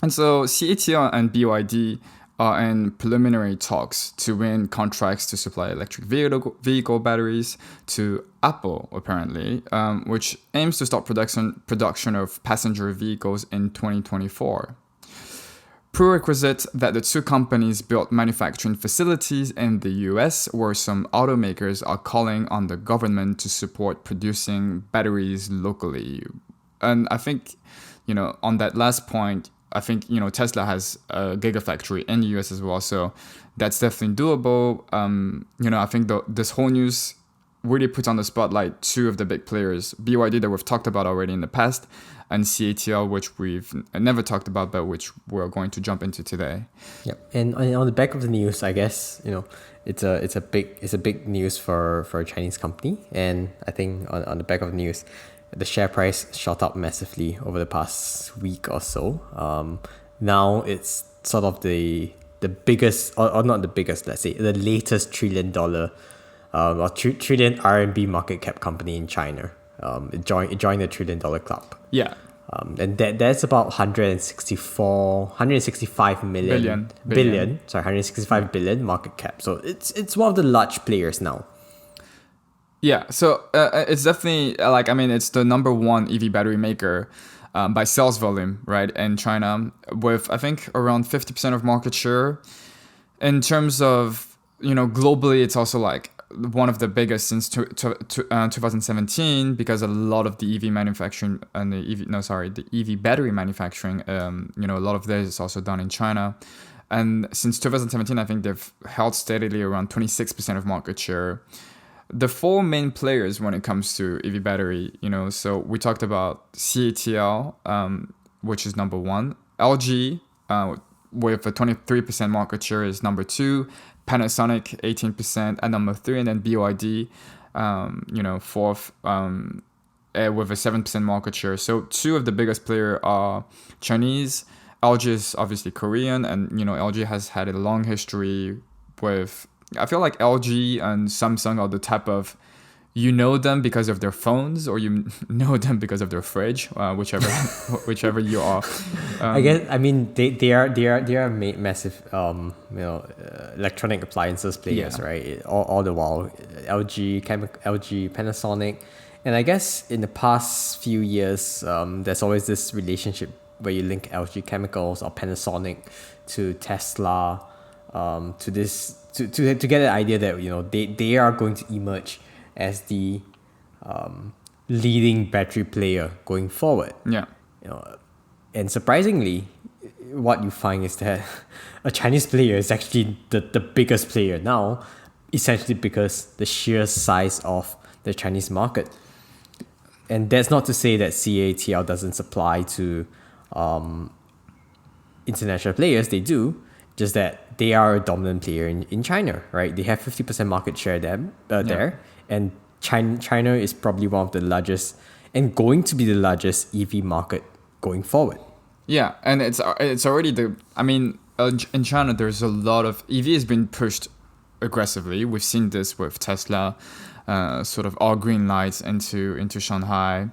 And so CATL and BYD are in preliminary talks to win contracts to supply electric vehicle batteries to Apple, apparently, which aims to start production of passenger vehicles in 2024. Prerequisite that the two companies built manufacturing facilities in the US, where some automakers are calling on the government to support producing batteries locally. And I think, on that last point, I think, Tesla has a gigafactory in the US as well. So that's definitely doable. I think this whole news really puts on the spotlight two of the big players, BYD that we've talked about already in the past, and CATL, which we've never talked about, but which we're going to jump into today. Yep. And on the back of the news, I guess, it's a big news for a Chinese company. And I think on the back of the news, the share price shot up massively over the past week or so. Now it's sort of the biggest, or not the biggest, let's say, the latest $1 trillion or trillion RMB market cap company in China. It joined the $1 trillion club. Yeah. And that's about 165 million billion. Sorry, 165 billion market cap. So it's one of the large players now. Yeah, so it's definitely it's the number one EV battery maker by sales volume, right, in China, with I think around 50% of market share. In terms of, globally, it's also like one of the biggest since 2017, because a lot of the EV manufacturing and the EV battery manufacturing, a lot of this is also done in China. And since 2017, I think they've held steadily around 26% of market share. The four main players when it comes to EV battery, so we talked about CATL, which is number one. LG, with a 23% market share, is number two. Panasonic 18% at number three, and then BYD, fourth, with a 7% market share. So two of the biggest players are Chinese. LG is obviously Korean, and LG has had a long history with. I feel like LG and Samsung are the type of, them because of their phones, or you know them because of their fridge, whichever you are. I guess they are massive electronic appliances players, Yeah. right? All the while, LG, Panasonic, and I guess in the past few years, there's always this relationship where you link LG Chemicals or Panasonic to Tesla, to this to get an idea that they are going to emerge as the leading battery player going forward. Yeah. And surprisingly, what you find is that a Chinese player is actually the biggest player now, essentially because the sheer size of the Chinese market. And that's not to say that CATL doesn't supply to international players. They do, just that they are a dominant player in China, right? They have 50% market share there, and China is probably one of the largest and going to be the largest EV market going forward. Yeah, and it's already in China there's a lot of EV has been pushed aggressively. We've seen this with Tesla, sort of all green lights into Shanghai.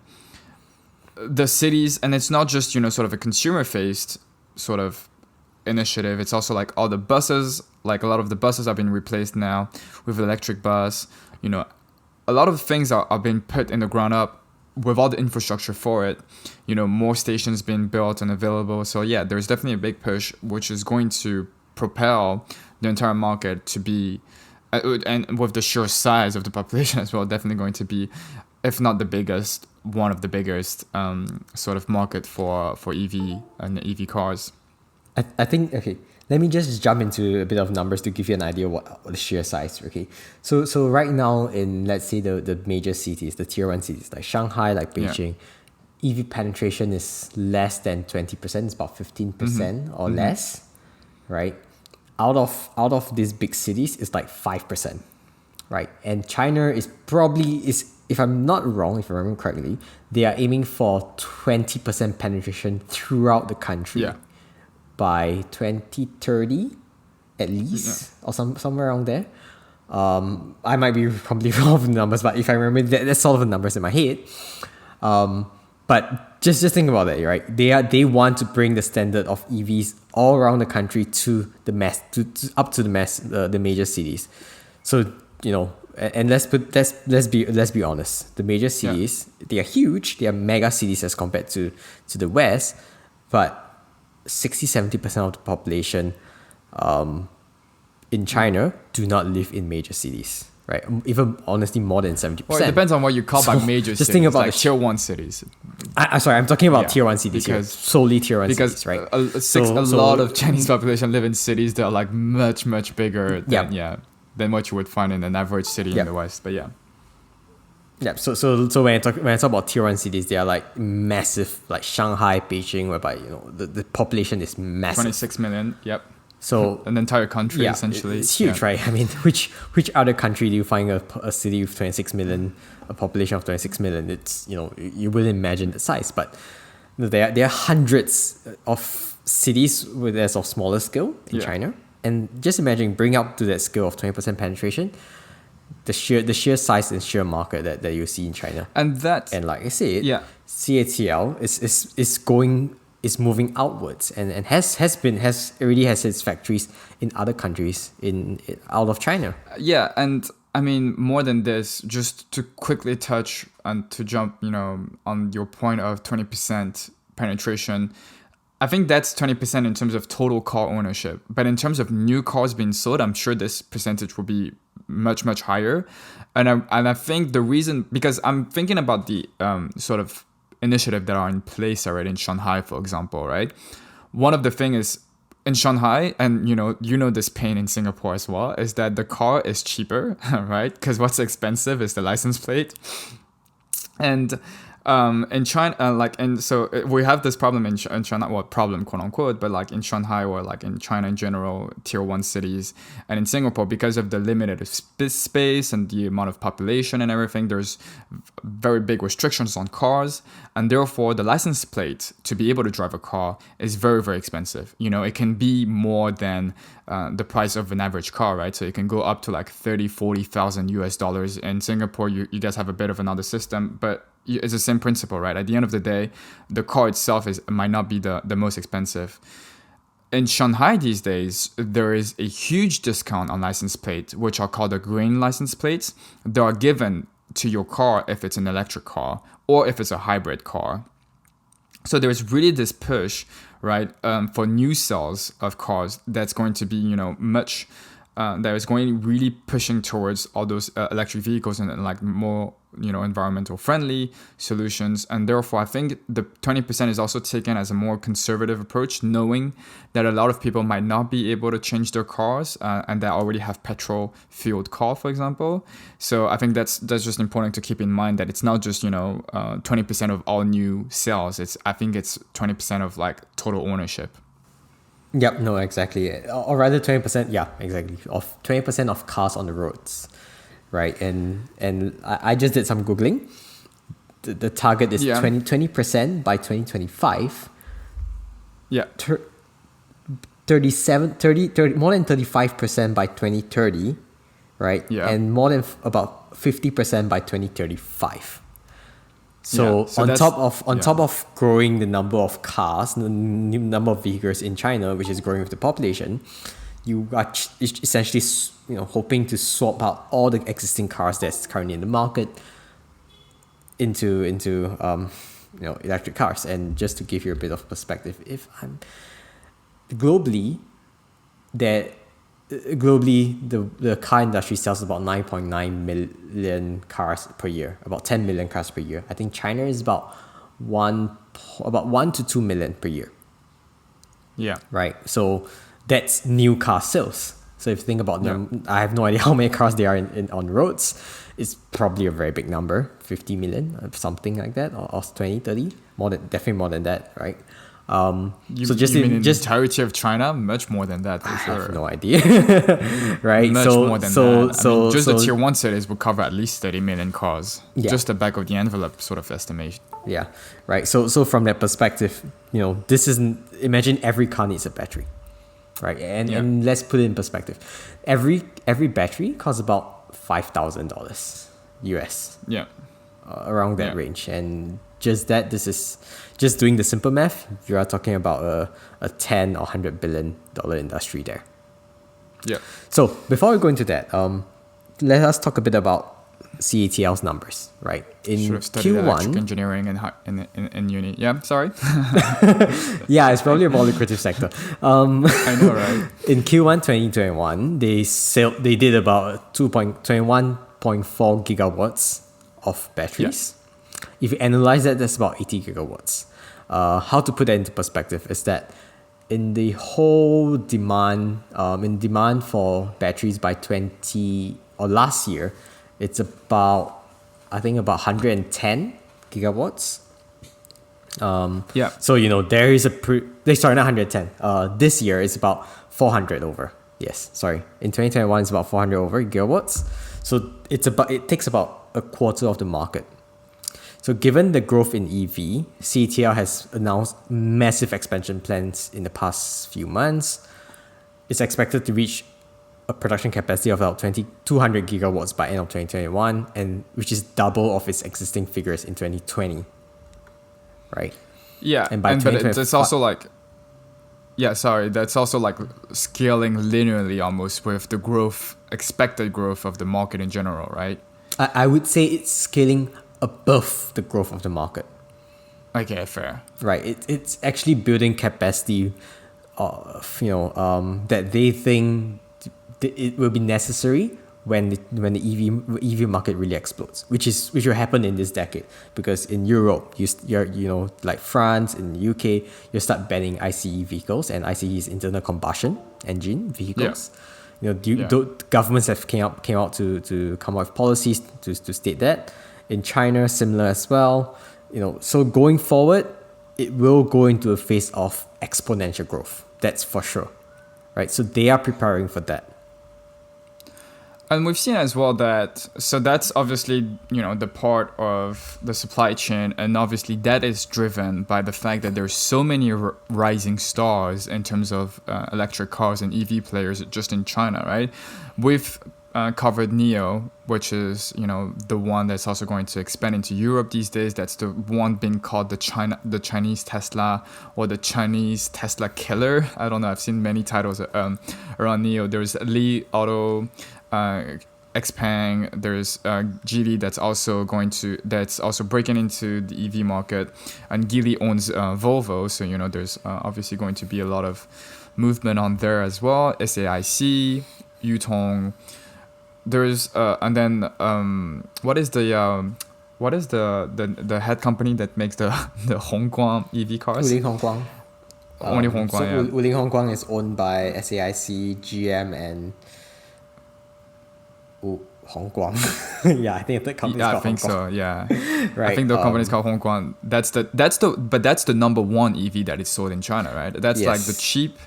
The cities, and it's not just sort of a consumer faced sort of initiative. It's also like all the buses, like a lot of the buses are being replaced now with electric bus. A lot of things are being put in the ground up with all the infrastructure for it. More stations being built and available. So yeah, there's definitely a big push, which is going to propel the entire market to be, and with the sheer size of the population as well, definitely going to be, if not the biggest, one of the biggest sort of market for EV and EV cars. I think, okay, let me just jump into a bit of numbers to give you an idea what the sheer size, okay? So right now in, let's say, the major cities, the tier 1 cities, like Shanghai, like Beijing, EV penetration is less than 20%, it's about 15% or less, right? Out of these big cities, it's like 5%, right? And China is if I'm not wrong, if I remember correctly, they are aiming for 20% penetration throughout the country. Yeah. By 2030, at least, or somewhere around there. I might be completely wrong with the numbers, but if I remember, that's sort of the numbers in my head. But But just think about that, right? They want to bring the standard of EVs all around the country to the mass, up to the major cities. So and let's be honest. The major cities, they are huge. They are mega cities as compared to the West, but 60-70% of the population in China do not live in major cities. Right, even honestly more than 70%. Well, it depends on what you call by major cities. Just think about like tier 1 cities. I'm talking about tier 1 cities here, solely tier 1 cities, right? A lot of Chinese population live in cities that are like much bigger than what you would find in an average city in the West. But so when I talk about tier 1 cities, they are like massive, like Shanghai, Beijing, whereby the population is massive. 26 million. Yep. So an entire country essentially. It's huge, right? I mean, which other country do you find a city with 26 million, a population of 26 million? It's you wouldn't imagine the size, but there are hundreds of cities as of smaller scale in China, and just imagine bring up to that scale of 20% penetration, the sheer size and sheer market that you see in China, and like I said, CATL is moving outwards and already has its factories in other countries out of China. Yeah, and I mean more than this, just to quickly touch and to jump, on your point of 20% penetration. I think that's 20% in terms of total car ownership. But in terms of new cars being sold, I'm sure this percentage will be much higher. And I think the reason, because I'm thinking about the sort of initiative that are in place already in Shanghai, for example, right? One of the things is in Shanghai, and this pain in Singapore as well, is that the car is cheaper, right? Because what's expensive is the license plate. And in China, so we have this problem in China, well, problem quote unquote, but like in Shanghai or like in China in general, tier 1 cities, and in Singapore, because of the limited space and the amount of population and everything, there's very big restrictions on cars, and therefore the license plate to be able to drive a car is very expensive. It can be more than the price of an average car, right? So it can go up to like $30,000-$40,000 US. In Singapore, you guys have a bit of another system, but it's the same principle, right? At the end of the day, the car itself might not be the most expensive. In Shanghai these days, there is a huge discount on license plates, which are called the green license plates. They are given to your car if it's an electric car or if it's a hybrid car. So there's really this push, right, for new sales of cars that's going to be, much. That is going really pushing towards all those electric vehicles and like more, environmental friendly solutions. And therefore, I think the 20% is also taken as a more conservative approach, knowing that a lot of people might not be able to change their cars and that already have petrol fueled car, for example. So I think that's just important to keep in mind, that it's not just 20% of all new sales. I think it's 20% of like total ownership. Yep, no, exactly. Or rather 20%, yeah, exactly. Of 20% of cars on the roads, right? And I just did some Googling. The target is 20% by 2025. Yeah. 30, more than 35% by 2030, right? Yeah. And more than about 50% by 2035. So on top of growing the number of cars, the number of vehicles in China, which is growing with the population, you are essentially hoping to swap out all the existing cars that's currently in the market into electric cars. And just to give you a bit of perspective, globally, the car industry sells about 9.9 million cars per year, about 10 million cars per year. I think China is about 1 to 2 million per year. Yeah. Right. So that's new car sales. So if you think about them, I have no idea how many cars there are on roads. It's probably a very big number, 50 million, something like that, or 20, 30, definitely more than that, right? So just in the entirety of China, much more than that, for sure. I have no idea, right? Much more than that. The tier 1 cities would cover at least 30 million cars. Yeah. Just the back of the envelope sort of estimation. Yeah, right. So from that perspective, this isn't. Imagine every car needs a battery, right? And let's put it in perspective. Every battery costs about $5,000 US. Yeah. Around that range, and just that, this is just doing the simple math. You are talking about a 10 or $100 billion industry there. Yeah. So before we go into that, let us talk a bit about CATL's numbers, right? In Should have studied electric Q1, engineering in uni. Yeah, sorry. yeah, it's probably a more lucrative sector. I know, right? In Q1 2021, they did about 21.4 gigawatts of batteries. If you analyze that, that's about 80 gigawatts. How to put that into perspective is that in the whole demand, in demand for batteries by last year, it's about, I think about 110 gigawatts. Yeah. So, there is sorry, not 110. This year it's about 400 over. Yes, sorry. In 2021, it's about 400 over gigawatts. So it takes about a quarter of the market. So given the growth in EV, CATL has announced massive expansion plans in the past few months. It's expected to reach a production capacity of about 200 gigawatts by end of 2021, and which is double of its existing figures in 2020. Right? Yeah, And by but it's also 2025 like, yeah, sorry, that's also like scaling linearly almost with the expected growth of the market in general, right? I would say it's scaling above the growth of the market. Okay, fair. Right. It's actually building capacity that they think it will be necessary when the EV market really explodes, which will happen in this decade, because in Europe, like France, in the UK, you start banning ICE vehicles, and ICE is internal combustion engine vehicles. Governments have came out to come up with policies to state that. In China, similar as well. So going forward, it will go into a phase of exponential growth. That's for sure, right? So they are preparing for that. And we've seen as well so that's obviously, the part of the supply chain. And obviously that is driven by the fact that there's so many rising stars in terms of electric cars and EV players just in China, right? We've covered NIO, which is, the one that's also going to expand into Europe these days. That's the one being called the Chinese Tesla, or the Chinese Tesla killer. I don't know. I've seen many titles around NIO. There's Li Auto, Xpeng, there's Geely that's also breaking into the EV market, and Geely owns Volvo, so there's obviously going to be a lot of movement on there as well. SAIC, Yutong, there's and then what is the head company that makes the Hongguang EV cars? Wuling Hongguang. Only Hongguang, So yeah. Wuling Hongguang is owned by SAIC, GM, and Hongguang. Yeah, I think the company's called I think Hongguang. so. Yeah, Right. I think the company's called Hongguang. That's the number one EV that is sold in China, right? That's like the Yes. cheap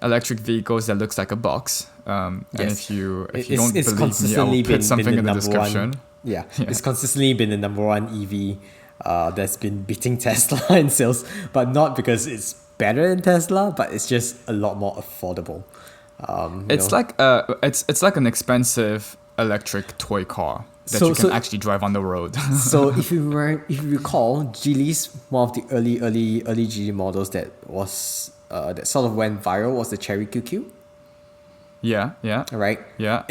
electric vehicles that looks like a box. And Yes. if you It's don't believe me, I consistently will put something in the number description. one. Yeah, it's consistently been the number one EV that's been beating Tesla in sales, but not because it's better than Tesla, but it's just a lot more affordable. It's like it's like an expensive electric toy car that you can actually drive on the road. So if you recall, Geely's one of the early Geely models that was that sort of went viral was the Cherry QQ, yeah. right? Yeah.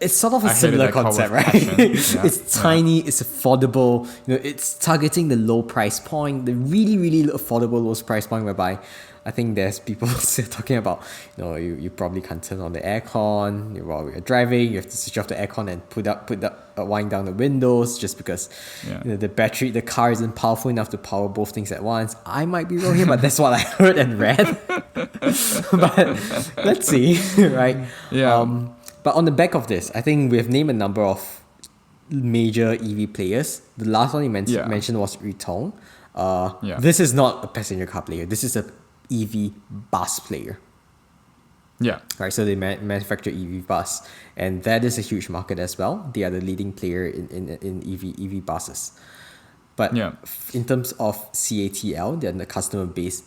It's sort of a I hated similar that car with concept, right? passion. Yeah, It's tiny, it's affordable. It's targeting the low price point, the really, really affordable lowest price point, whereby I think there's people still talking about, you probably can't turn on the aircon while you're driving. You have to switch off the aircon and wind down the windows, just because the car isn't powerful enough to power both things at once. I might be wrong here, but that's what I heard and read. But let's see, right? Yeah. But on the back of this, I think we have named a number of major EV players. The last one you mentioned was Yutong. This is not a passenger car player. This is a EV bus player. Yeah. Right. So they manufacture EV bus, and that is a huge market as well. They are the leading player in EV buses. But in terms of CATL, then the customer base,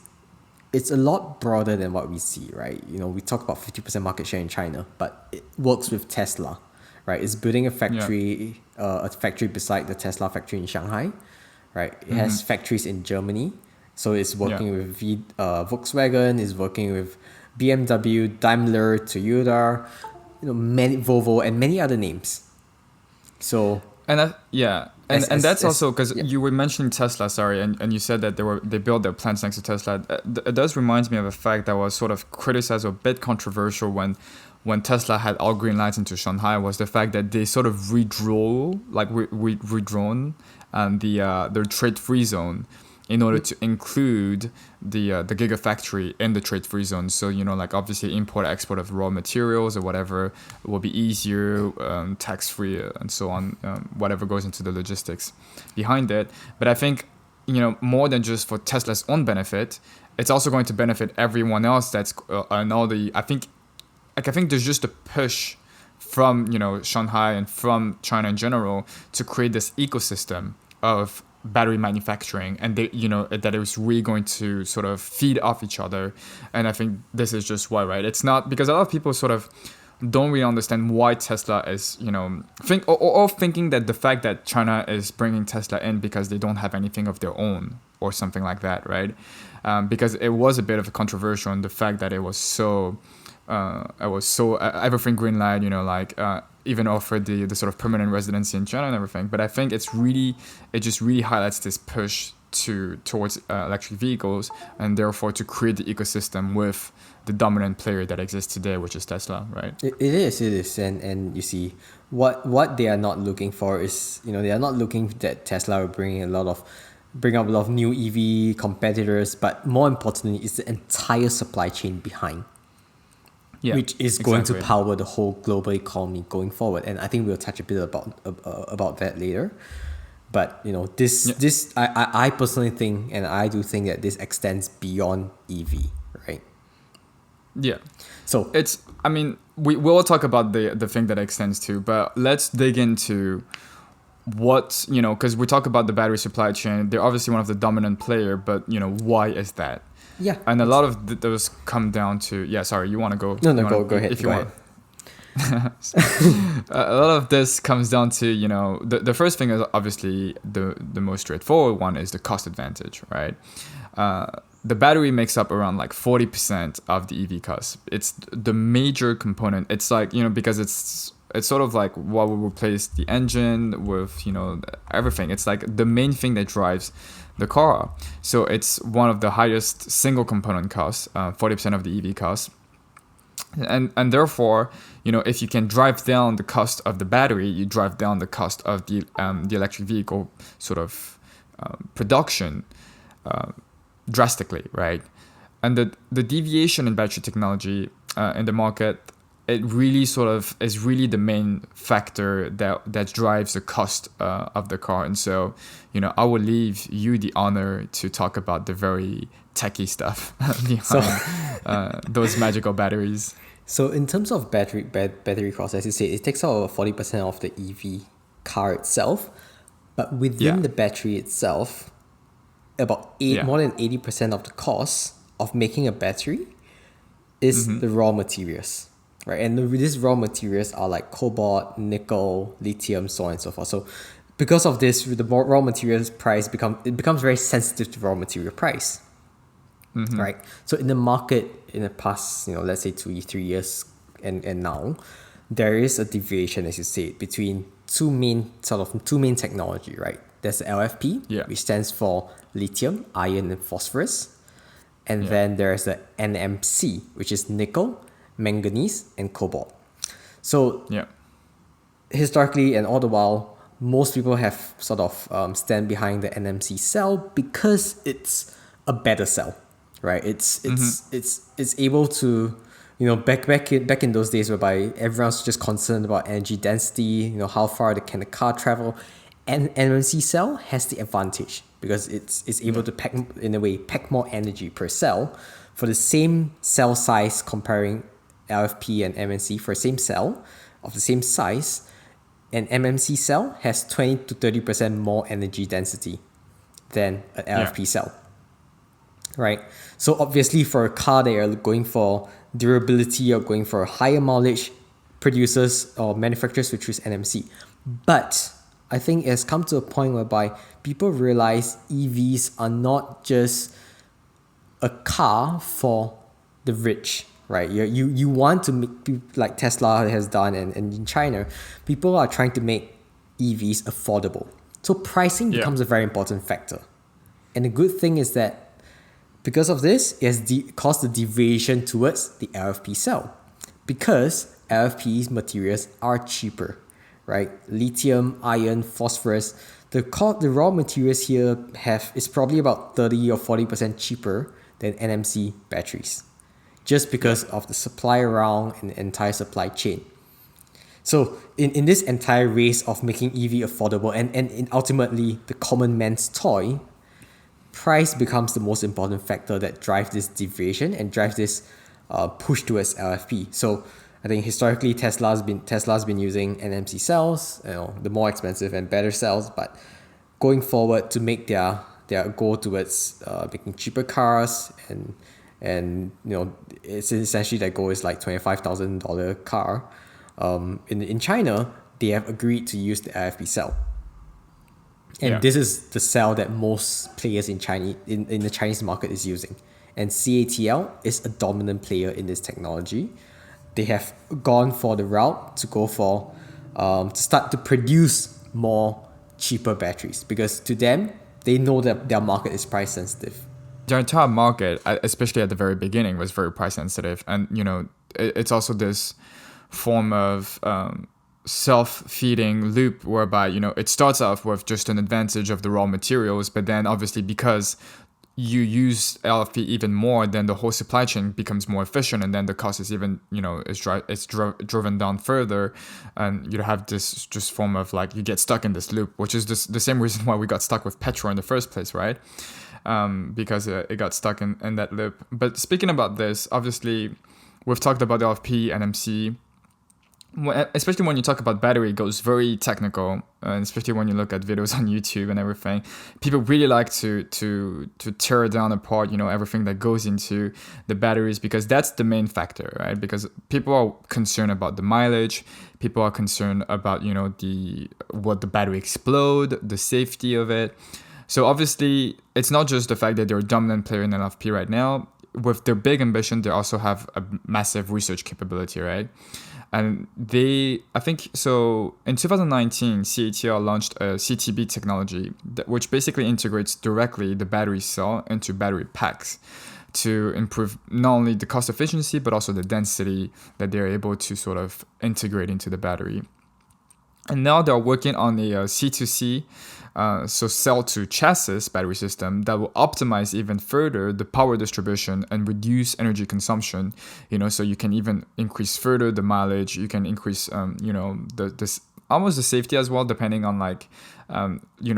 it's a lot broader than what we see, right? We talk about 50% market share in China, but it works with Tesla, right? It's building a factory beside the Tesla factory in Shanghai, right? It has factories in Germany, so it's working Yeah. with Volkswagen, is working with BMW, Daimler, Toyota, many Volvo, and many other names. So And yeah, and that's also because yeah. you were mentioning Tesla, sorry, and you said that they built their plants next to Tesla. It does remind me of a fact that was sort of criticized or a bit controversial when Tesla had all green lights into Shanghai, was the fact that they sort of redrawn their trade free zone in order to include the gigafactory in the trade free zone. So like obviously import export of raw materials or whatever will be easier, tax free, and so on. Whatever goes into the logistics behind it. But I think more than just for Tesla's own benefit, it's also going to benefit everyone else. That's and all the I think there's just a push from Shanghai and from China in general to create this ecosystem of battery manufacturing, and that it was really going to sort of feed off each other. And I think this is just why, right? It's not because a lot of people sort of don't really understand why Tesla is thinking that the fact that China is bringing Tesla in because they don't have anything of their own or something like that, right? Because it was a bit of a controversial in the fact that it was so everything green light, even offered the sort of permanent residency in China and everything. But I think it just really highlights this push towards electric vehicles, and therefore to create the ecosystem with the dominant player that exists today, which is Tesla, right? It is, and you see what they are not looking for is they are not looking that Tesla will bring up a lot of new EV competitors, but more importantly, is the entire supply chain behind. Yeah, which is going exactly. to power the whole global economy going forward. And I think we'll touch a bit about that later. But I personally think, and I do think that this extends beyond EV, right? Yeah. So we will talk about the thing that extends to, but let's dig into what because we talk about the battery supply chain. They're obviously one of the dominant player, but why is that? Yeah, and a lot of those come down to sorry, you want to go? No, go ahead. If you want. A lot of this comes down to the first thing is obviously the most straightforward one is the cost advantage, right? The battery makes up around like 40% of the EV cost. It's the major component. It's like because it's sort of like what will replace the engine with everything. It's like the main thing that drives the car. So it's one of the highest single component costs, 40% of the EV cost. And therefore, if you can drive down the cost of the battery, you drive down the cost of the electric vehicle sort of production drastically, right? And the deviation in battery technology in the market, it really sort of is really the main factor that drives the cost of the car. And so, I will leave you the honor to talk about the very techie stuff behind those magical batteries. So in terms of battery cost, as you said, it takes out 40% of the EV car itself, but within the battery itself, about more than 80% of the cost of making a battery is the raw materials. Right, and these raw materials are like cobalt, nickel, lithium, so on and so forth. So, because of this, the raw materials price becomes very sensitive to raw material price. Right. So in the market in the past, let's say 2-3 years and now, there is a deviation, as you said, between two main technology. Right. There's the LFP, which stands for lithium, iron, and phosphorus, and then there's the NMC, which is nickel, manganese, and cobalt. So historically and all the while, most people have sort of stand behind the NMC cell because it's a better cell, right? It's able to back in those days whereby everyone's just concerned about energy density, how far can the car travel, and NMC cell has the advantage because it's able to pack more energy per cell for the same cell size. Comparing LFP and MNC for the same cell of the same size, an MMC cell has 20 to 30% more energy density than an LFP cell, right? So obviously for a car they are going for durability or going for higher mileage, producers or manufacturers will choose NMC. But I think it has come to a point whereby people realize EVs are not just a car for the rich, right? You want to make, like Tesla has done, and in China, people are trying to make EVs affordable. So pricing becomes a very important factor. And the good thing is that because of this, it has caused the deviation towards the LFP cell. Because LFP's materials are cheaper, right? Lithium, iron, phosphorus, the raw materials here is probably about 30 or 40% cheaper than NMC batteries, just because of the supply around and the entire supply chain. So in this entire race of making EV affordable and ultimately the common man's toy, price becomes the most important factor that drives this deviation and drives this push towards LFP. So I think historically Tesla's been using NMC cells, the more expensive and better cells, but going forward to make their goal towards making cheaper cars and it's essentially their goal is like $25,000 car. In China, they have agreed to use the LFP cell. And this is the cell that most players in the Chinese market is using. And CATL is a dominant player in this technology. They have gone for the route to go for to start to produce more cheaper batteries, because to them, they know that their market is price sensitive. Their entire market, especially at the very beginning, was very price sensitive. And, it's also this form of self-feeding loop whereby, it starts off with just an advantage of the raw materials, but then obviously because you use LFP even more, then the whole supply chain becomes more efficient, and then the cost is even, it's driven down further, and you have this just form of like, you get stuck in this loop, which is the same reason why we got stuck with petrol in the first place, right? Because it got stuck in that loop. But speaking about this, obviously, we've talked about LFP, NMC. Especially when you talk about battery, it goes very technical, and especially when you look at videos on YouTube and everything. People really like to tear down apart, everything that goes into the batteries, because that's the main factor, right? Because people are concerned about the mileage, people are concerned about what the battery explode, the safety of it. So obviously, it's not just the fact that they're a dominant player in LFP right now. With their big ambition, they also have a massive research capability, right? And I think so in 2019, CATL launched a CTB technology, which basically integrates directly the battery cell into battery packs to improve not only the cost efficiency, but also the density that they're able to sort of integrate into the battery. And now they're working on a C2C, so cell to chassis battery system that will optimize even further the power distribution and reduce energy consumption. So you can even increase further the mileage. You can increase, this almost the safety as well, depending on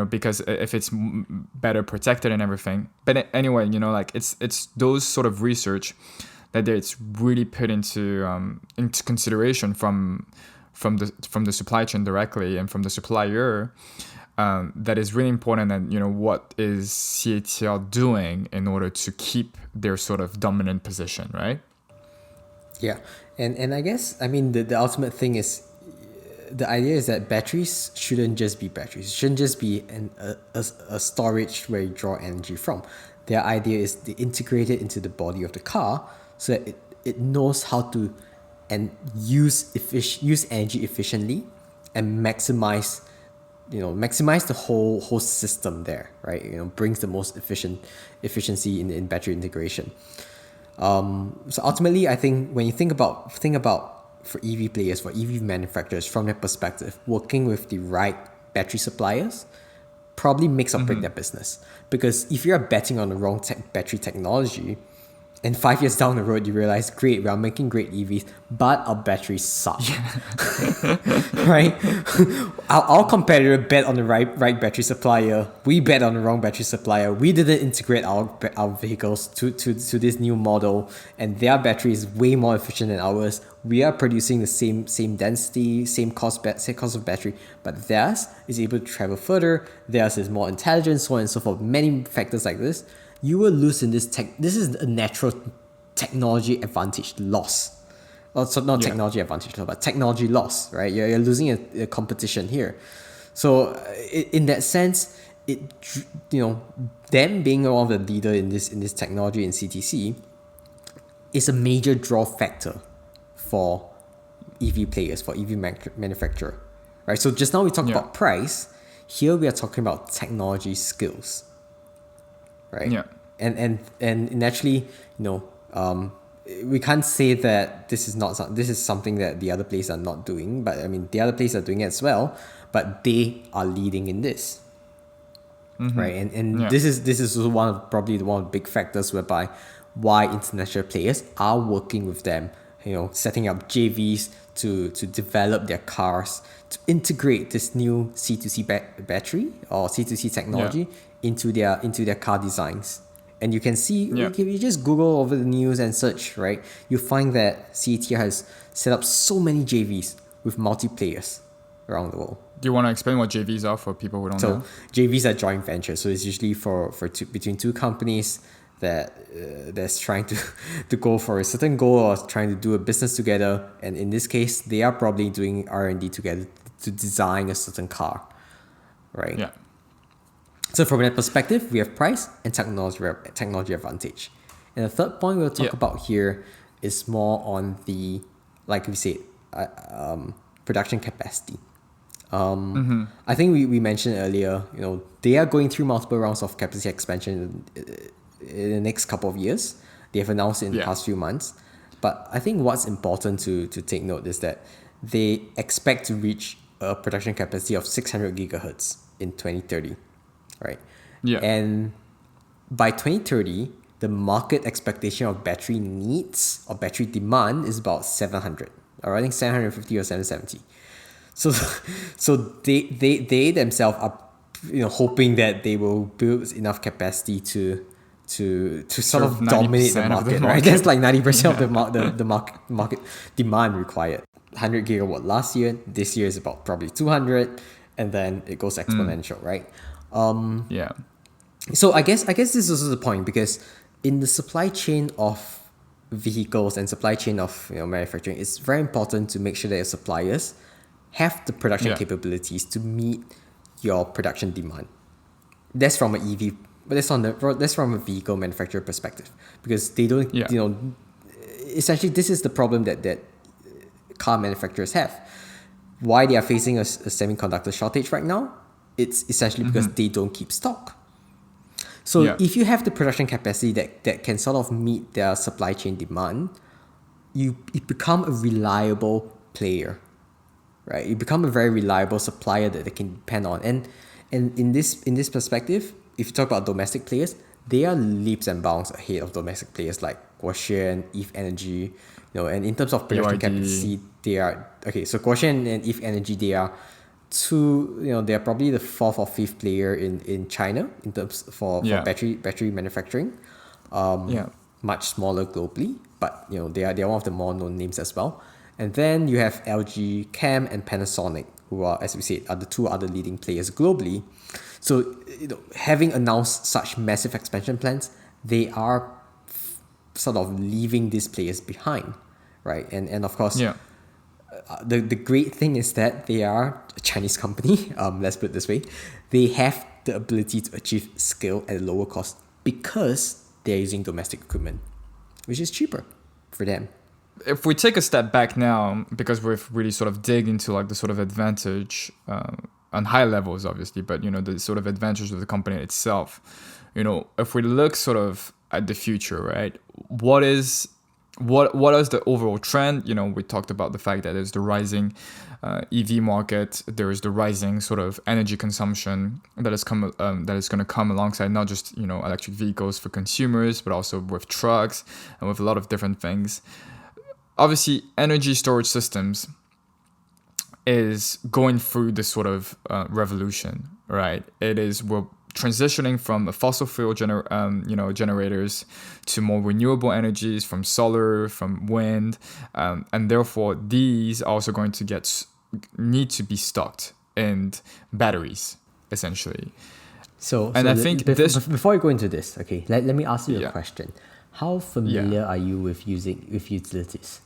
because if it's better protected and everything. But anyway, it's those sort of research that it's really put into consideration from the supply chain directly and from the supplier, that is really important. And what is CATL doing in order to keep their sort of dominant position, right? Yeah, and I guess the ultimate thing is, the idea is that batteries shouldn't just be batteries. It shouldn't just be a storage where you draw energy from. Their idea is to integrate it into the body of the car so that it knows how to use energy efficiently and maximize the whole system there, right? Brings the most efficiency in battery integration. So ultimately, I think when you think about for EV players, for EV manufacturers, from their perspective, working with the right battery suppliers probably makes or break their business. Because if you're betting on the wrong battery technology, and 5 years down the road, you realize, great, we are making great EVs, but our batteries suck. Right? Our competitor bet on the right battery supplier. We bet on the wrong battery supplier. We didn't integrate our vehicles to this new model, and their battery is way more efficient than ours. We are producing the same density, same cost of battery, but theirs is able to travel further. Theirs is more intelligent, so on and so forth. Many factors like this. You will lose in this This is a natural technology advantage loss. Also, not technology advantage loss, but technology loss, right? You're losing a competition here. So in that sense, them being one of the leader in this technology in CTC is a major draw factor for EV players, for EV manufacturer, right? So just now we talked about price. Here we are talking about technology skills, right? Yeah. And naturally, we can't say that this is something that the other players are not doing, but I mean the other players are doing it as well, but they are leading in this, right? And this is probably one of the big factors whereby why international players are working with them, setting up JVs to develop their cars, to integrate this new C2C battery or C2C technology into their car designs. And you can see, if you just Google over the news and search, right, you find that CATL has set up so many JVs with multi-players around the world. Do you want to explain what JVs are for people who don't know? So JVs are joint ventures. So it's usually between two companies that's trying to go for a certain goal or trying to do a business together. And in this case, they are probably doing R&D together to design a certain car, right? Yeah. So from that perspective, we have price and technology advantage. And the third point we'll talk about here is more on the, like we said, production capacity. I think we mentioned earlier, they are going through multiple rounds of capacity expansion in the next couple of years. They have announced it in the past few months. But I think what's important to take note is that they expect to reach a production capacity of 600 gigahertz in 2030, right? Yeah. And by 2030, the market expectation of battery needs or battery demand is about 700, or I think 750 or 770. So they themselves are hoping that they will build enough capacity to sort of dominate the market, right? That's like 90% of the market demand required. 100 gigawatt last year. This year is about probably 200, and then it goes exponential, right? So I guess this is also the point, because in the supply chain of vehicles and supply chain of manufacturing, it's very important to make sure that your suppliers have the production capabilities to meet your production demand. That's from an EV, but that's from a vehicle manufacturer perspective, because they don't, essentially this is the problem that car manufacturers have. Why they are facing a semiconductor shortage right now? It's essentially because they don't keep stock. So if you have the production capacity that can sort of meet their supply chain demand, you become a reliable player, right? You become a very reliable supplier that they can depend on. And in this perspective, if you talk about domestic players, they are leaps and bounds ahead of domestic players like Quotient, Eve Energy, and in terms of production capacity, they are so Quotient and Eve Energy, they are they are probably the fourth or fifth player in China in terms for battery manufacturing. Much smaller globally, but they are one of the more known names as well. And then you have LG Chem and Panasonic, who are, as we said, are the two other leading players globally. So having announced such massive expansion plans, they are sort of leaving these players behind, right? And of course, the great thing is that they are a Chinese company. Let's put it this way: they have the ability to achieve scale at a lower cost because they're using domestic equipment, which is cheaper for them. If we take a step back now, because we've really sort of dig into like the sort of advantage on high levels, obviously, but the sort of advantage of the company itself, if we look sort of at the future, right? What is the overall trend? We talked about the fact that there's the rising EV market, there is the rising sort of energy consumption that is going to come alongside not just electric vehicles for consumers, but also with trucks and with a lot of different things. Obviously, energy storage systems is going through this sort of revolution, right? We're transitioning from fossil fuel generators to more renewable energies, from solar, from wind, and therefore these are also going to need to be stocked in batteries, essentially. I think before you go into this, let me ask you a question. How familiar are you with utilities?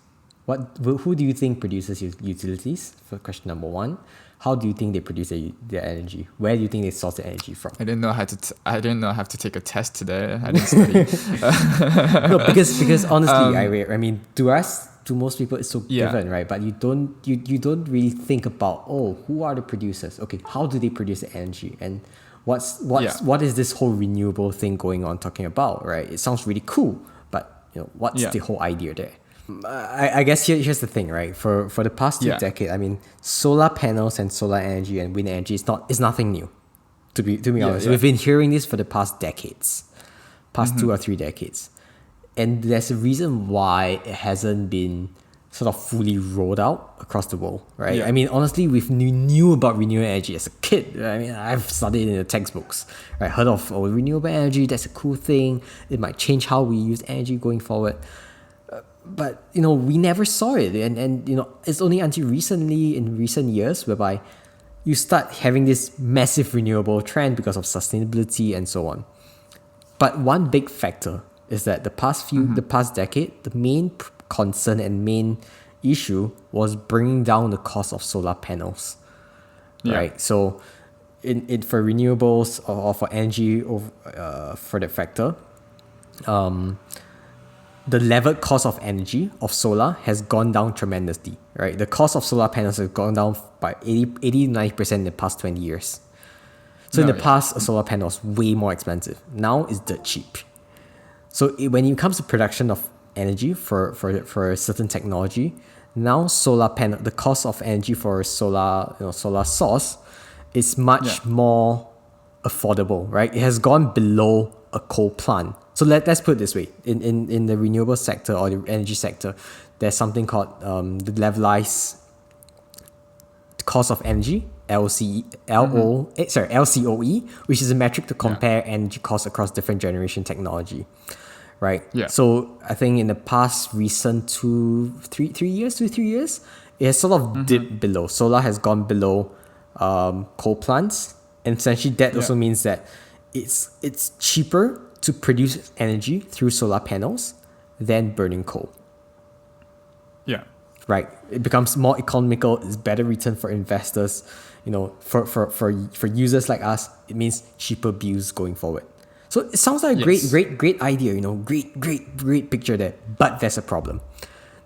Who do you think produces utilities? For question number one, how do you think they produce their energy? Where do you think they source their energy from? I didn't know how to. I didn't know I have to take a test today. I didn't study. No, because honestly, I mean, to us, to most people, it's so given, right? But you don't really think about, who are the producers? Okay, how do they produce the energy? And what is this whole renewable thing going on talking about, right? It sounds really cool, but what's the whole idea there? I guess here's the thing, right? For the past 2 decades, I mean, solar panels and solar energy and wind energy is nothing new. To be honest, we've been hearing this for the past decades, 2 or 3 decades, and there's a reason why it hasn't been sort of fully rolled out across the world, right? Yeah. I mean, honestly, we knew about renewable energy as a kid. I mean, I've studied in the textbooks. I heard of renewable energy. That's a cool thing. It might change how we use energy going forward. But we never saw it, and it's only until recently, in recent years, whereby you start having this massive renewable trend because of sustainability and so on. But one big factor is that the past decade, the main concern and main issue was bringing down the cost of solar panels, right? So, for renewables or for energy, for that factor, the levered cost of energy of solar has gone down tremendously, right? The cost of solar panels has gone down by 80-90% in the past 20 years. So in the past, a solar panel was way more expensive. Now it's dirt cheap. So when it comes to production of energy for a certain technology, now the cost of energy for a solar source is much more affordable, right? It has gone below a coal plant. So let's put it this way: in the renewable sector or the energy sector, there's something called the levelized cost of energy, LCOE, which is a metric to compare energy costs across different generation technology, right? Yeah. So I think in the past recent 2-3 years, it has sort of dipped below. Solar has gone below coal plants, and essentially that also means that it's cheaper to produce energy through solar panels than burning coal. Yeah. Right. It becomes more economical. It's better return for investors. For users like us, it means cheaper bills going forward. So it sounds like a great idea. Great picture there. But there's a problem.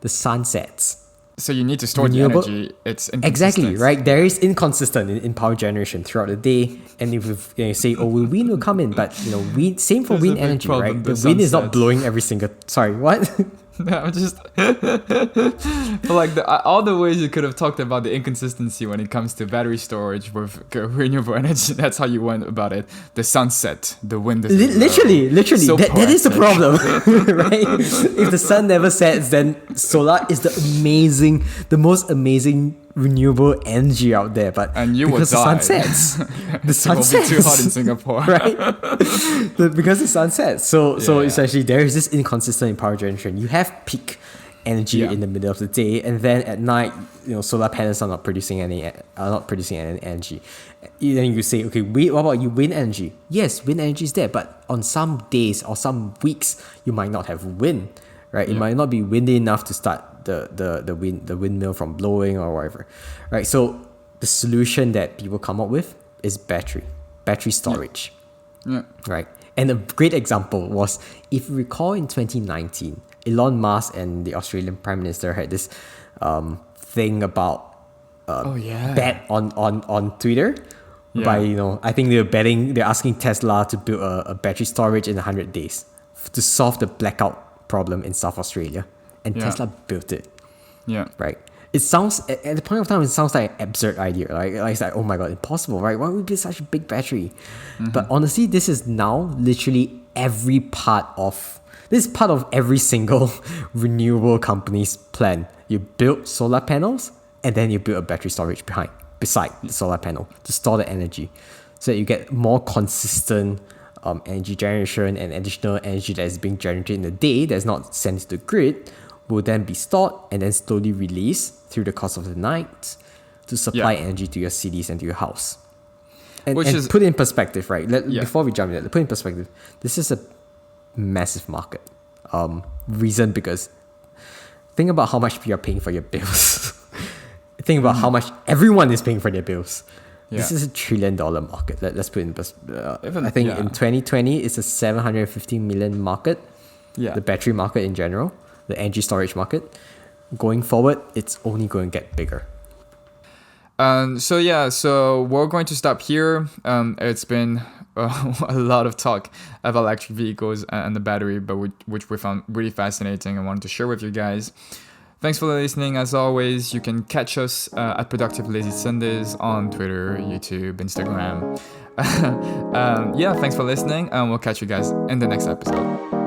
The sun sets. So you need to store the energy. It's inconsistent. Exactly, right? There is inconsistent in power generation throughout the day. And if you say, wind will come in, but same for wind energy, right? The wind is not blowing every single. Sorry, what? No, I'm just but like all the ways you could have talked about the inconsistency when it comes to battery storage with renewable energy. That's how you went about it. The sunset, the wind is literally so that is the problem, right? If the sun never sets, then solar is the most amazing renewable energy out there. But because the sun sets, the sun sets. It will be too hot in Singapore, right? Because the sun sets. So essentially there is this inconsistent in power generation. You have peak energy in the middle of the day, and then at night, solar panels are not producing any energy. Then you say, okay, what about you? Wind energy? Yes, wind energy is there, but on some days or some weeks, you might not have wind, right? It might not be windy enough to start the windmill from blowing or whatever, right? So the solution that people come up with is battery storage, right? And a great example was, if you recall, in 2019, Elon Musk and the Australian Prime Minister had this thing about bet on Twitter. By I think they're asking Tesla to build a battery storage in 100 days to solve the blackout problem in South Australia, and Tesla built it. Yeah. Right. It sounds, at the point of time, it sounds like an absurd idea. Like it's like, oh my god, impossible, right? Why would we build such a big battery? But honestly, this is now literally this is part of every single renewable company's plan. You build solar panels, and then you build a battery storage beside the solar panel to store the energy, so that you get more consistent energy generation, and additional energy that is being generated in the day that's not sent to the grid will then be stored and then slowly released through the course of the night to supply energy to your cities and to your house. And put in perspective, right? Before we jump in, put in perspective, this is a massive market. Reason because think about how much you're paying for your bills. Think about how much everyone is paying for their bills. This is $1 trillion market. Let's put it in perspective. I think in 2020, it's a 750 million market. Yeah. The battery market in general, the energy storage market. Going forward, it's only going to get bigger. So we're going to stop here. It's been a lot of talk about electric vehicles and the battery, but which we found really fascinating and wanted to share with you guys. Thanks for listening. As always, you can catch us at Productive Lazy Sundays on Twitter, YouTube, Instagram. Thanks for listening, and we'll catch you guys in the next episode.